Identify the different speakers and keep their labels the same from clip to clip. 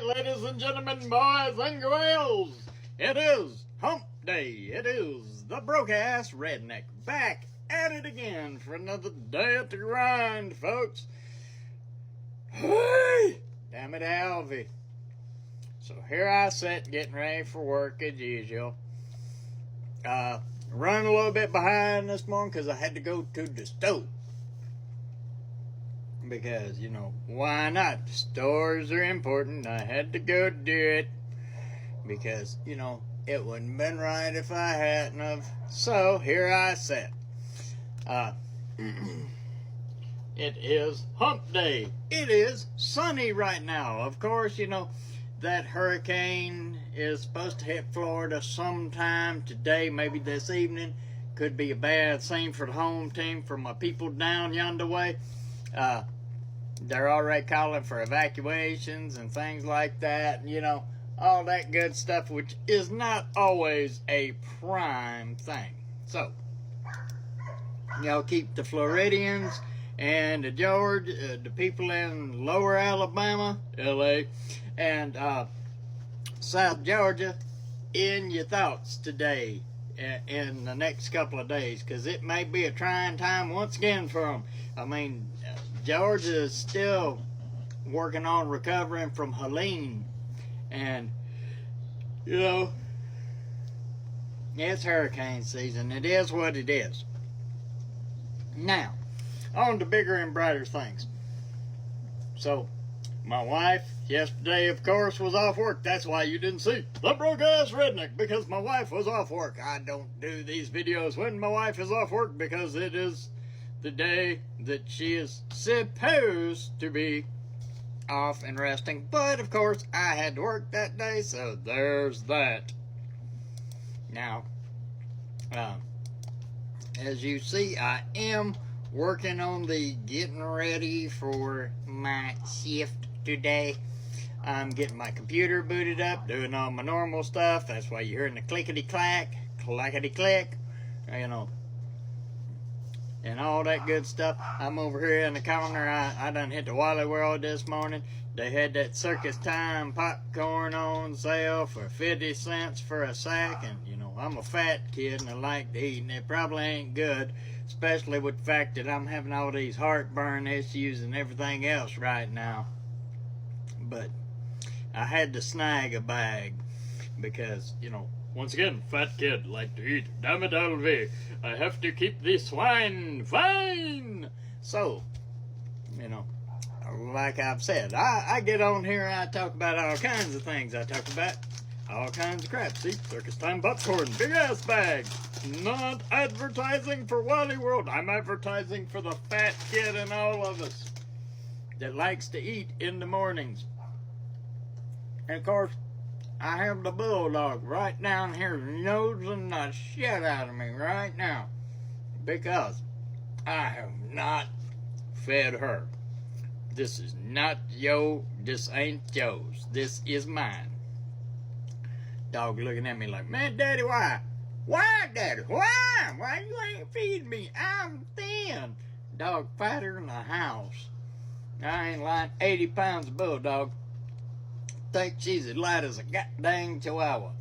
Speaker 1: ladies and gentlemen, boys and girls. It is hump day. It is the broke-ass redneck back at it again for another day at the grind, folks. Hey, damn it, Alvy. So here I sit getting ready for work as usual. Running a little bit behind this morning because I had to go to the store. Because, you know, why not? The stores are important. I had to go do it. Because, you know, it wouldn't have been right if I hadn't have. So, here I sit. It is hump day. It is sunny right now. Of course, you know, that hurricane is supposed to hit Florida sometime today, maybe this evening. Could be a bad thing for the home team, for my people down yonder way. They're already calling for evacuations and things like that, you know, all that good stuff, which is not always a prime thing. So, you know, keep the Floridians and the people in lower Alabama, LA, and South Georgia in your thoughts today, in the next couple of days, because it may be a trying time once again for them. I mean, Georgia is still working on recovering from Helene, and you know, it's hurricane season. It is what it is. Now, on to bigger and brighter things. So, my wife yesterday, of course, was off work. That's why you didn't see the broke-ass redneck, because my wife was off work. I don't do these videos when my wife is off work because it is the day that she is supposed to be off and resting. But, of course, I had to work that day, so there's that. Now, as you see, I am working on the getting ready for my shift today. I'm getting my computer booted up, doing all my normal stuff. That's why you're hearing the clickety-clack, clackety-click, you know, and all that good stuff. I'm over here in the corner. I done hit the Wally World this morning. They had that Circus Time popcorn on sale for 50 cents for a sack. And, you know, I'm a fat kid and I like to eat, and it probably ain't good, especially with the fact that I'm having all these heartburn issues and everything else right now. But I had to snag a bag because, you know, once again, fat kid like to eat. Damn it, Alvy. I have to keep the swine fine. So, you know, like I've said, I get on here and I talk about all kinds of things. I talk about all kinds of crap. See, Circus Time popcorn, big ass bag. Not advertising for Wally World. I'm advertising for the fat kid in all of us that likes to eat in the mornings. And of course, I have the bulldog right down here nosing the shit out of me right now because I have not fed her. This is not this ain't yours. This is mine. Dog looking at me like, man, Daddy, why? Why, Daddy? Why? Why you ain't feeding me? I'm thin. Dog fatter than a house. I ain't lying. 80 pounds of bulldog. Think she's as light as a goddamn chihuahua.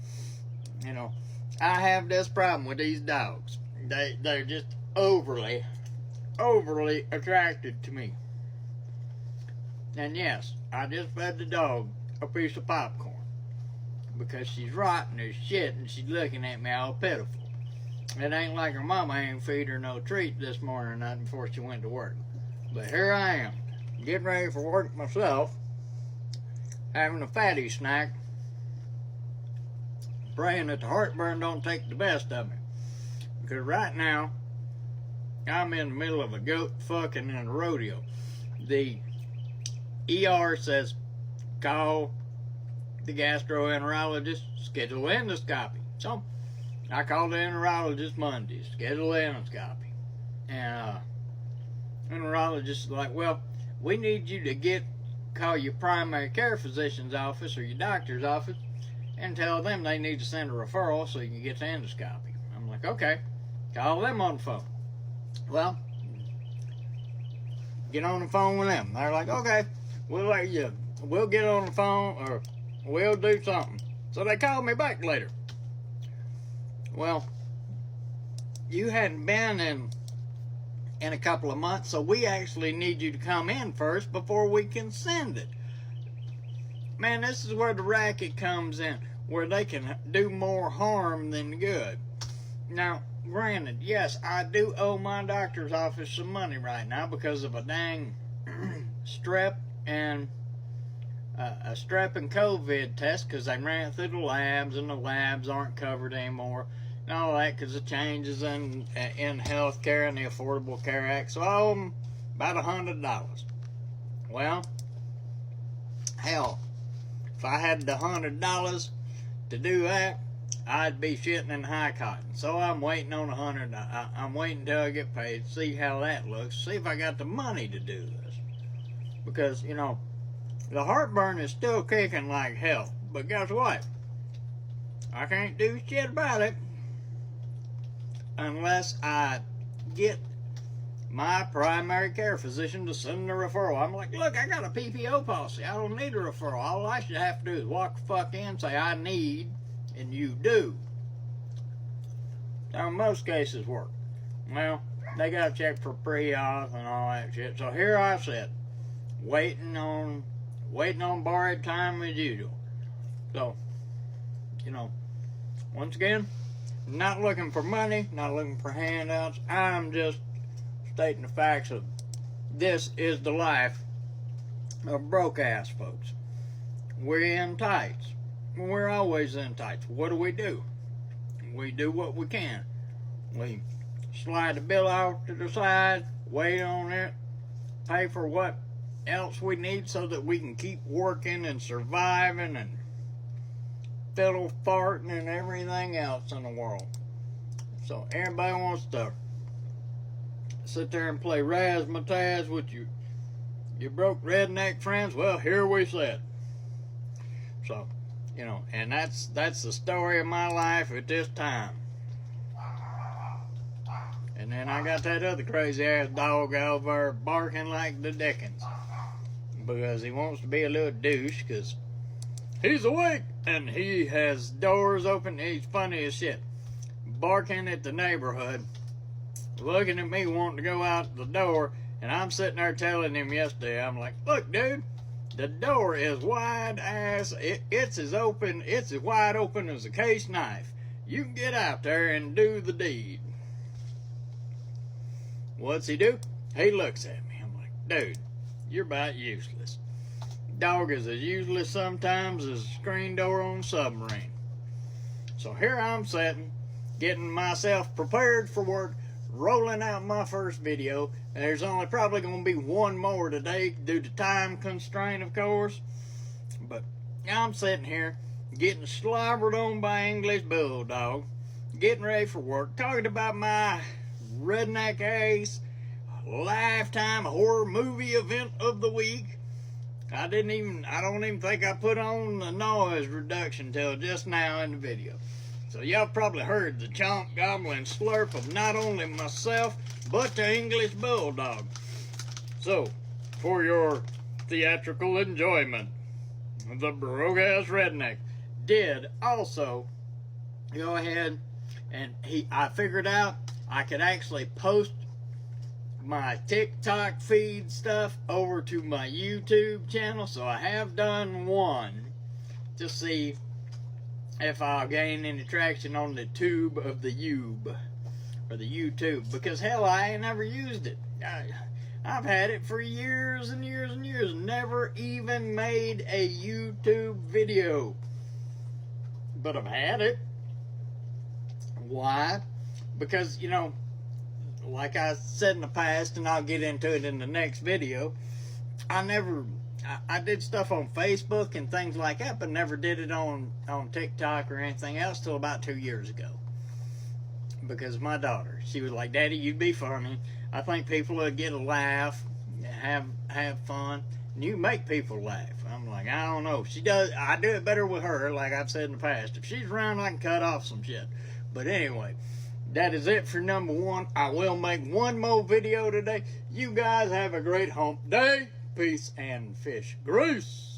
Speaker 1: You know, I have this problem with these dogs. They're just overly attracted to me. And yes, I just fed the dog a piece of popcorn because she's rotten as shit and she's looking at me all pitiful. It ain't like her mama ain't feed her no treat this morning or nothing before she went to work. But here I am, getting ready for work myself, having a fatty snack, praying that the heartburn don't take the best of me. Because right now, I'm in the middle of a goat fucking in a rodeo. The ER says, call the gastroenterologist, schedule endoscopy. So, I called the enterologist Monday, schedule the endoscopy. And, enterologist is like, well, we need you to call your primary care physician's office or your doctor's office and tell them they need to send a referral so you can get the endoscopy. I'm like, okay, call them on the phone. Well, get on the phone with them. They're like, okay, we'll let you we'll get on the phone or we'll do something. So they called me back later. Well, you hadn't been in a couple of months, so we actually need you to come in first before we can send it. Man, this is where the racket comes in, where they can do more harm than good. Now, granted, yes, I do owe my doctor's office some money right now because of a dang strep and COVID test, because they ran it through the labs and the labs aren't covered anymore and all that because of changes in health care and the Affordable Care Act. So I owe them about $100. Well, hell, if I had the $100 to do that, I'd be shitting in high cotton. So I'm waiting on $100. I'm waiting until I get paid, see how that looks, see if I got the money to do this. Because, you know, the heartburn is still kicking like hell. But guess what? I can't do shit about it unless I get my primary care physician to send a referral. I'm like, look, I got a PPO policy. I don't need a referral. All I should have to do is walk the fuck in, say I need, and you do. Now, most cases work. Well, they got to check for pre-auth and all that shit. So here I sit, waiting on borrowed time as usual. So, you know, once again, not looking for money, not looking for handouts. I'm just stating the facts of this is the life of broke ass folks. We're in tights. We're always in tights. What do? We do what we can. We slide the bill off to the side, wait on it, pay for what else we need so that we can keep working and surviving and fiddle farting and everything else in the world. So everybody wants to sit there and play razzmatazz with your broke redneck friends. Well, here we sit. So, you know, and that's the story of my life at this time. And then I got that other crazy ass dog over there barking like the dickens because he wants to be a little douche because he's awake and he has doors open. He's funny as shit, barking at the neighborhood, looking at me wanting to go out the door, and I'm sitting there telling him yesterday, I'm like, look, dude, the door is wide ass. It's as wide open as a case knife. You can get out there and do the deed. What's he do? He looks at me. I'm like, dude, you're about useless. Dog is as useless sometimes as a screen door on a submarine. So here I'm sitting, getting myself prepared for work, rolling out my first video. There's only probably going to be one more today due to time constraint, of course. But I'm sitting here getting slobbered on by English Bulldog, getting ready for work, talking about my Redneck Ace Lifetime Horror Movie Event of the Week. I don't even think I put on the noise reduction till just now in the video. So y'all probably heard the chomp, gobbling slurp of not only myself, but the English Bulldog. So, for your theatrical enjoyment, the broke-ass redneck did also go ahead and I figured out I could actually post my TikTok feed stuff over to my YouTube channel. So I have done one to see if I'll gain any traction on the tube of the Ube, or the YouTube, because hell, I ain't never used it. I've had it for years and years and years, never even made a YouTube video, but I've had it. Why? Because, you know, like I said in the past, and I'll get into it in the next video, I did stuff on Facebook and things like that, but never did it on TikTok or anything else till about 2 years ago. Because my daughter, she was like, Daddy, you'd be funny. I think people would get a laugh, have fun, and you make people laugh. I'm like, I don't know. She does. I do it better with her, like I've said in the past. If she's around, I can cut off some shit. But anyway, that is it for number one. I will make one more video today. You guys have a great hump day. Peace and fish grease.